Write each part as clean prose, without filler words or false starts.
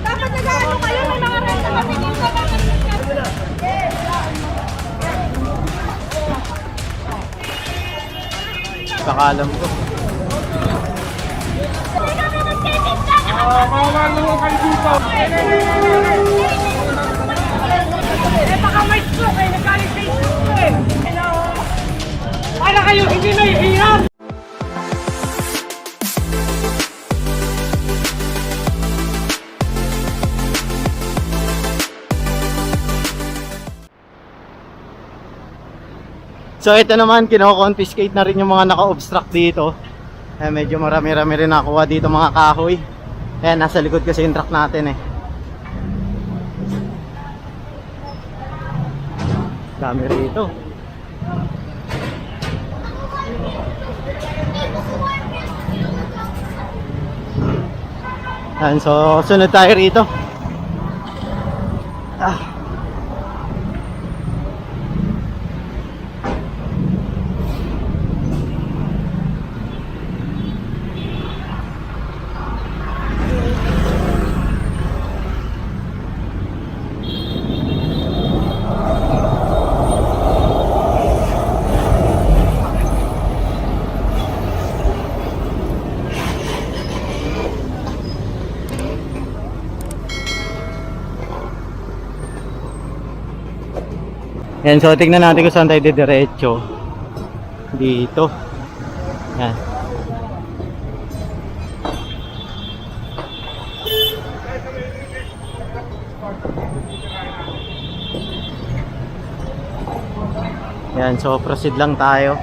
Dapat nag-ano kayo ng mga renta matigil sa mga Pakalam ko. Bawal mo kayo dito. baka may stroke ay nagaling sa stroke eh. Para kayo hindi nahihirap. So ito naman, kino-confiscate na rin yung mga naka-obstruct dito. Medyo marami-rami rin nakuha dito mga kahoy. Ayan, nasa likod kasi yung truck natin eh. Dami rito. Ayan, so sunod tayo rito. Yan, so tingnan natin kung saan tayo didiretso. Dito. Yan. Yan, so proceed lang tayo.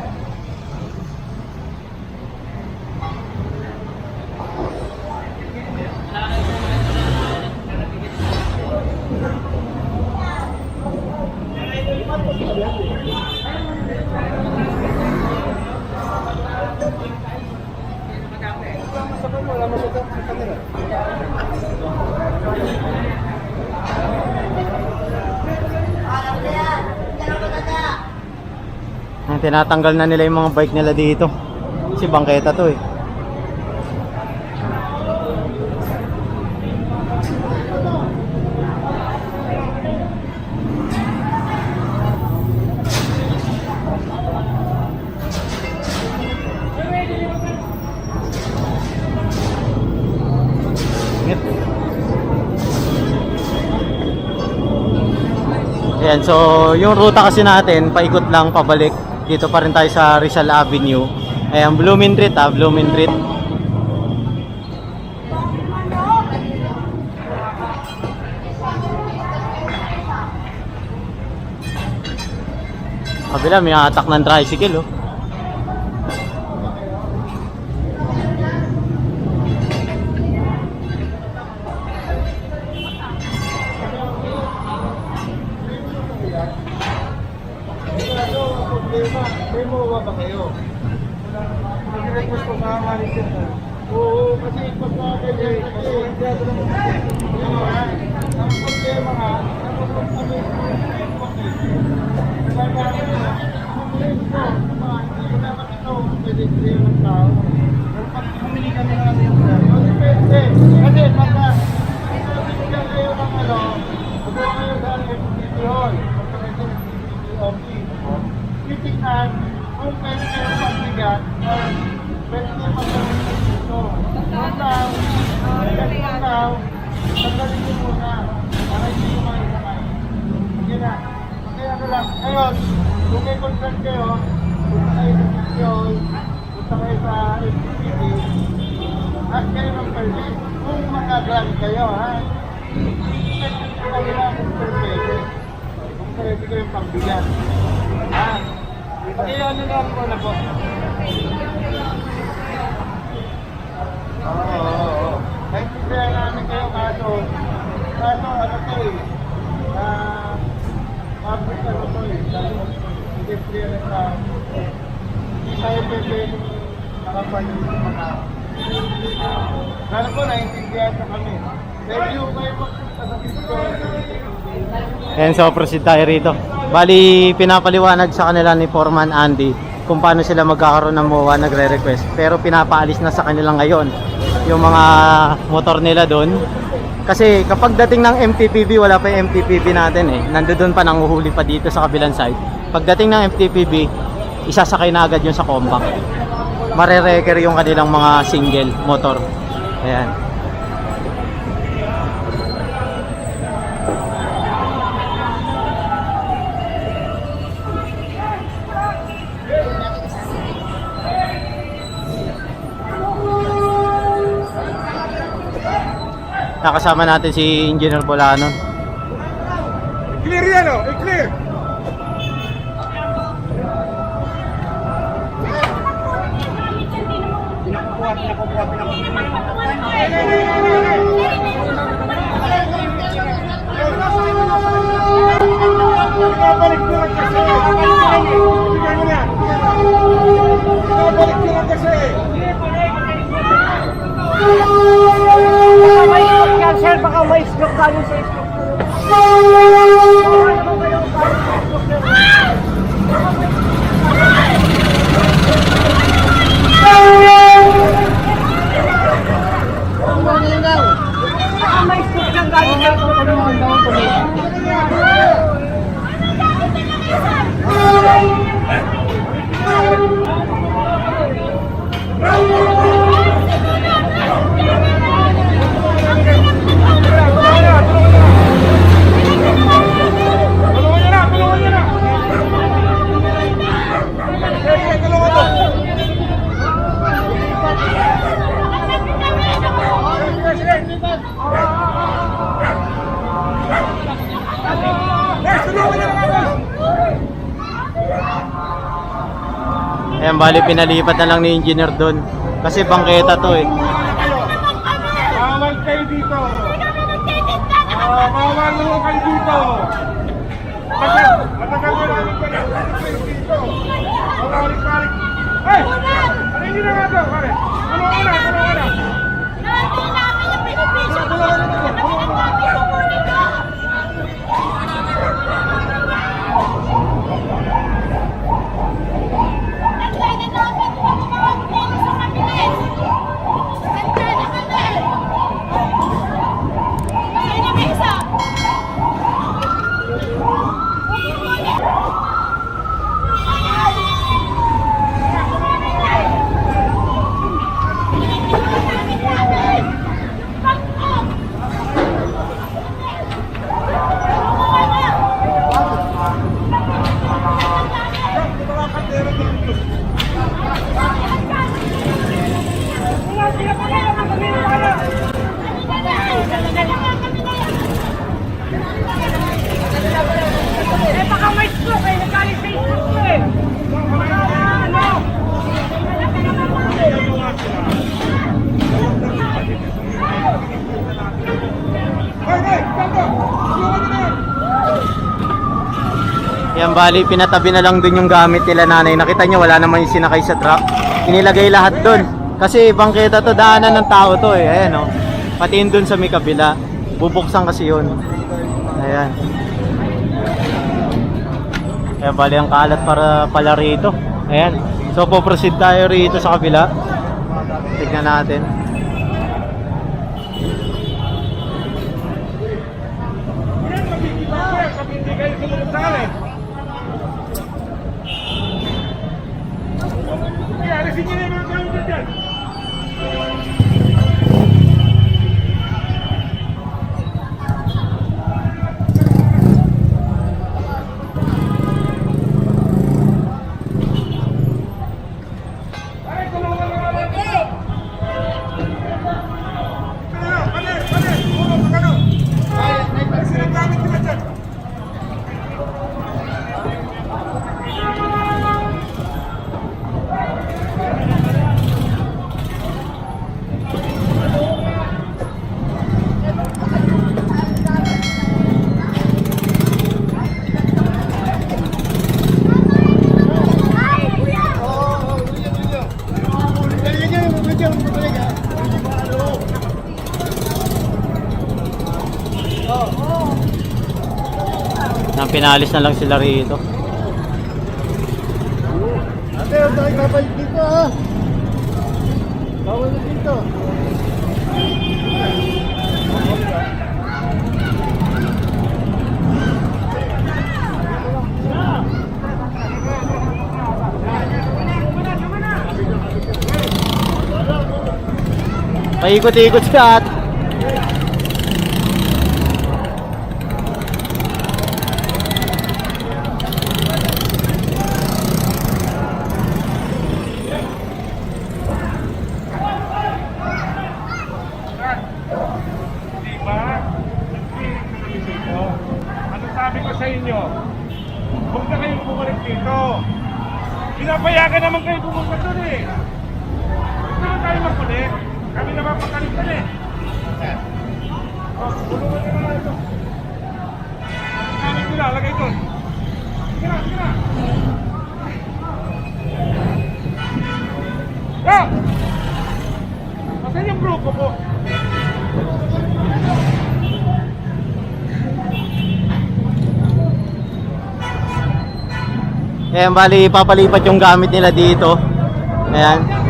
Tinatanggal na nila yung mga bike nila dito kasi bangketa to eh. Ayan, so yung ruta kasi natin paikot lang pabalik. Dito pa rin tayo sa Rizal Avenue. Ayan, Blooming Treat Blooming Treat. Kabila, may atak ng tricycle oh. May mawa ba kayo? Nag-request ko sa manager na. Oo, kasi pagka ganyan kasi hindi ako naman ang problema nga, napapag kami hindi ko naman ito pwede clear ng tao. Pag humili kami ng ano yung depende. Kasi pagka binigyan kayo ng ano, magawa kayo sa FTP Hall, pagka office. Titignan kung pwede kayo magbigat or pwede kayo magbigat dito. From now, tanggalin nyo muna para hindi nyo makikakay. Sige na. Okay, ano lang. Ngayon, kung may concern kayo, punta kayo sa PCOL, punta kayo sa FTPD, at kayo ng permit. Kung makagrant kayo, ha? Check nyo kayo lang kung pwede. Kung pwede kayo pagbigat. Ha? Okay, ano lang po na po? Oo. Naintindihan namin kayo kaso ano to eh, public ano to eh, hindi clear na sa hindi tayo pwede nakapanyo sa mga lalo po naintindihan na kami. Thank you kayo magpunta sa Pistol. Ayan, so proceed tayo rito. Bali, pinapaliwanag sa kanila ni Foreman Andy kung paano sila magkakaroon ng MOA nagre-request. Pero pinapaalis na sa kanila ngayon. yung mga motor nila doon. Kasi kapag dating ng MTPB, wala pa yung MTPB natin eh. Nandoon pa, nanguhuli pa dito sa kabilang side. Pagdating ng MTPB, isasakay na agad yun sa compact. Marereker yung kanilang mga single motor. Ayan. Nakasama natin si Engineer Bolanon. I-clear yan o, i-clear. Pinabalik ko lang kasi. Bigyan mo na. Pinabalik ko lang kasi. Baka may stroke yan, sir. Baka may stroke tayo sa stroke. Baka may stroke yan galing sa Ayan, bali pinalipat na lang ni Engineer doon. Kasi bangketa to eh. Bawal kayo dito. Bawal naman kayo dito. Matagal na namin kayo dito. Bawalik-balik. Hey! Ano hindi na nga ito, pare? Tulungan na, tulungan na. Natin namin yung benepisyo ko. Kami nang namin kukunin ko. Nagkainan namin yung mga pera sa kabilis. Nagkainan kami. Kaya na may isa. Eh, baka may stroke eh. Nagaling sa stroke eh. Ano? Hey, tanto! Tulungan nyo na! Yan, bali pinatabi na lang dun yung gamit nila nanay. Nakita nyo, wala naman yung sinakay sa truck. Inilagay lahat dun. Kasi bangketa to, daanan ng tao to eh. Ayan o. Pati yun dun sa may kabila. Bubuksan kasi yun. Ayan. Ayan, bali ang kalat para pala rito. Ayan. So, po-proceed tayo rito sa kabila. Tignan natin. Yan, mabibigay ko yan. Mabibigay ko sa sali. Kaya, alisin nyo na yung mga kalungkot dyan. Ay, tulungan na naman dito. Pali. Ulo, magkano? Ay, sinagamit nila dyan. Nang pinalis na lang sila rito. Ate, huwag tayo kapal dito ha. Bawal na dito. Paikot-ikot siya at Diba? Ano sabi ko sa inyo? Huwag na kayong bumalik dito. Pinapayagan naman kayo pumunta doon eh. Huwag naman tayo magkulit. Kami naman pagkalitan eh. Tulungan nyo naman ito. Gamit nila, lagay doon. Sige na, sige na. Ah! Nasaan yung grupo ko? ayan, bali papalipat yung gamit nila dito. Ayan.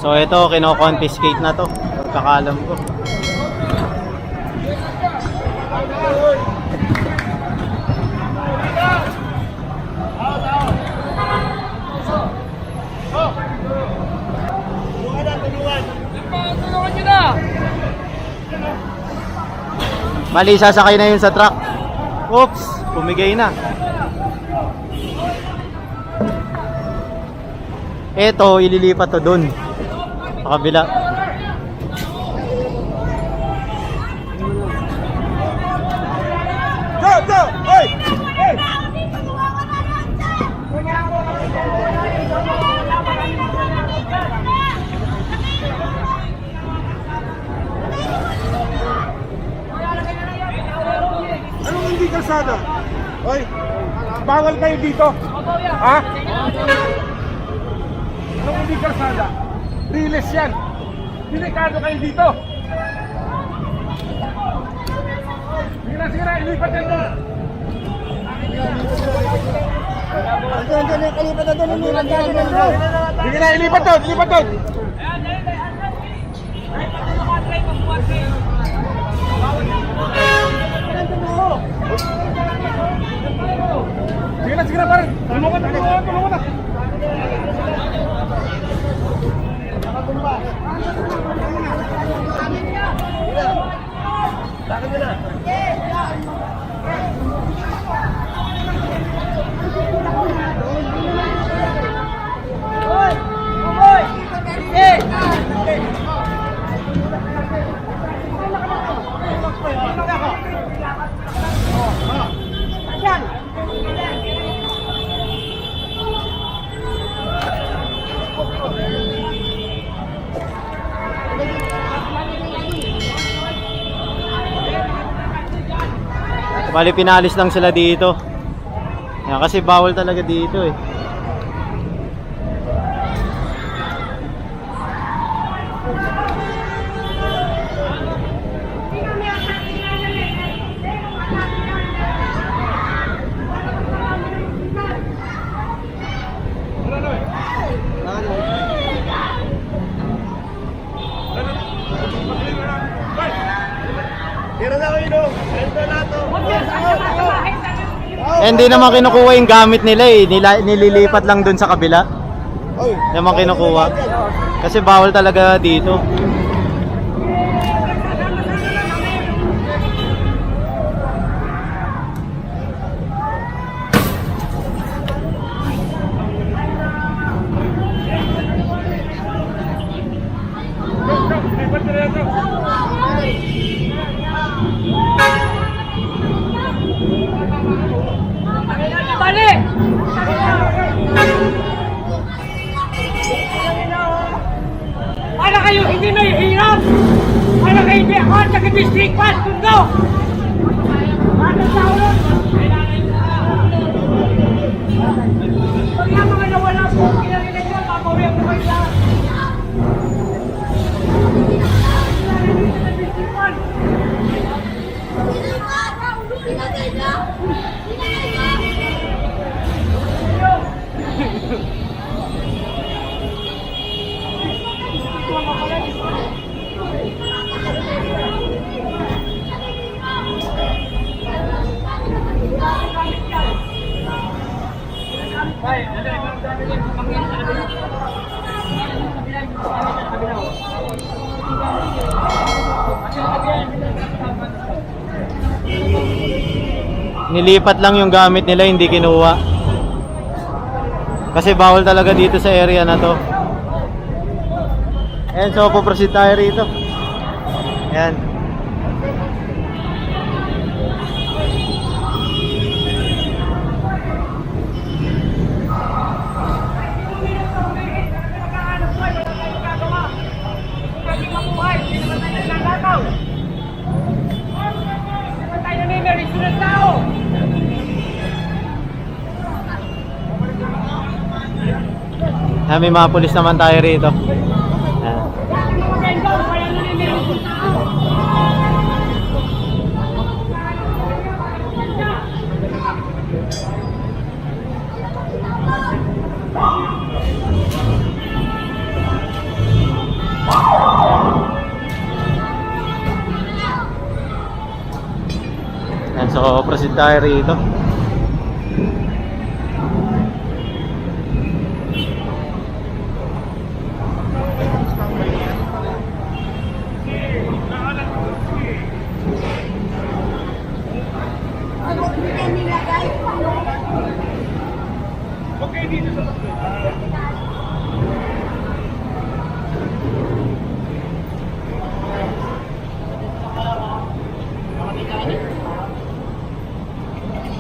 So ito, kino-confiscate na to. Pagkakalam ko. Mali, sasakay na yun sa truck. Oops, pumigay na. Ito, ililipat to dun. Sa kabila. Go! Go! Hoy! Hoy! Anong hindi kalsada? Hoy! Bawal kayo dito! Ha? Anong hindi kalsada? Riles yan! Delikado kayo dito! Sige na, ilipat yan doon! Sige na, ilipat doon! Ilipat doon! Sige na, parang! Tulungan na! Bali, pinalis lang sila dito. Yan, kasi bawal talaga dito eh. Tira na kayo dong! Ito na to! Eh, hindi naman kinukuha yung gamit nila eh. Nililipat lang dun sa kabila. Hindi naman kinukuha. Kasi bawal talaga dito. Para kayo hindi mahihirap! Para kayo hindi ako at taga-district pass! Tundo! Ano sa ulo? Pag yung mga nawala po, kinarinig ko, mabawi ako kayo lahat. Kinarinig sa district pass! Nilipat lang yung gamit nila, hindi kinuha. Kasi bawal talaga dito sa area na to. Ayan, so puproceed tayo rito. Ayan. May mga pulis naman tayo rito. Ayan. Ayan, so proceed tayo rito.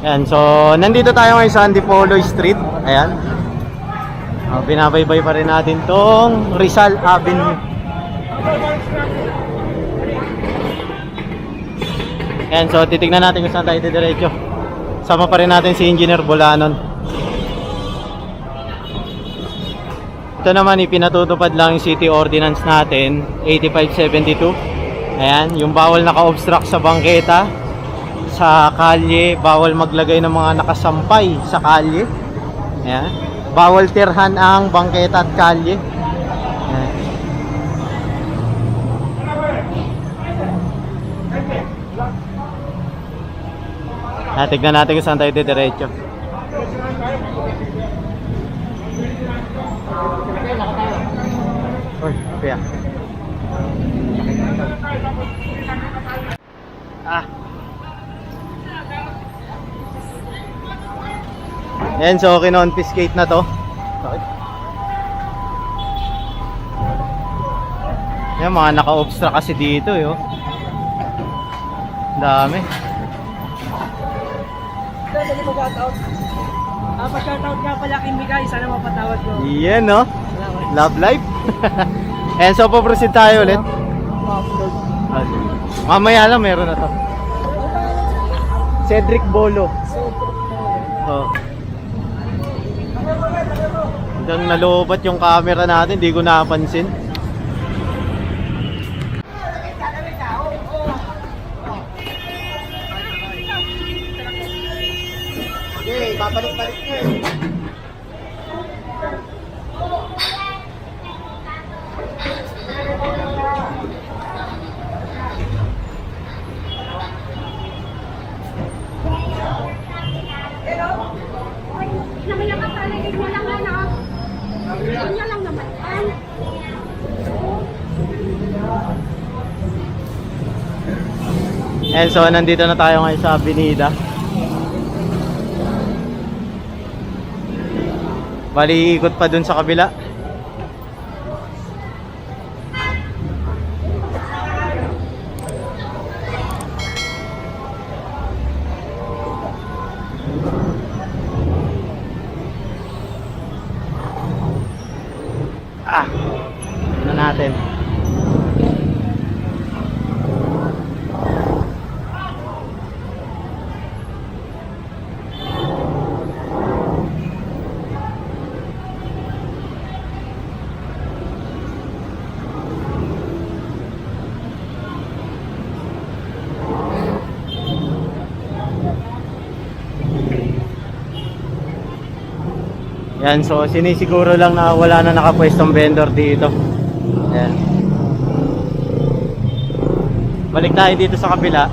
Ayan, so nandito tayo ngayon sa Antipolo Street. Ayan. Binabaybay pa rin natin tong Rizal Avenue. Ayan, so titignan natin kung saan tayo didiretso. Sama pa rin natin si Engineer Bolanon. Ito naman, ipinatutupad lang yung city ordinance natin, 8572. Ayan, yung bawal naka-obstruct sa bangketa, sa kalye, bawal maglagay ng mga nakasampay sa kalye. Ayan. Bawal tirhan ang bangketa at kalye. Ayan. Tignan natin kung saan tayo didiretso. Uy, kaya. Ayan, so kinonfiscate na to. Bakit? Ayan, mga naka-obstruct kasi dito, yo. Dami. Pwede mo shoutout. Pa-shoutout nga pala kay Migay, sana mapatawad ko. Yan, no? Love life. Ayan, so po-proceed tayo ulit. Mamaya lang, meron na to. Cedric Bolo. Oh. Hanggang nalobat yung camera natin, hindi ko napansin. Okay, babalik-balik nyo eh. And so nandito na tayo ngayon sa Avenida. Bali ikot pa dun sa kabila. Ano natin? Yan, so sinisiguro lang na wala na nakapwestong vendor dito. Yan. Balik tayo dito sa kabila.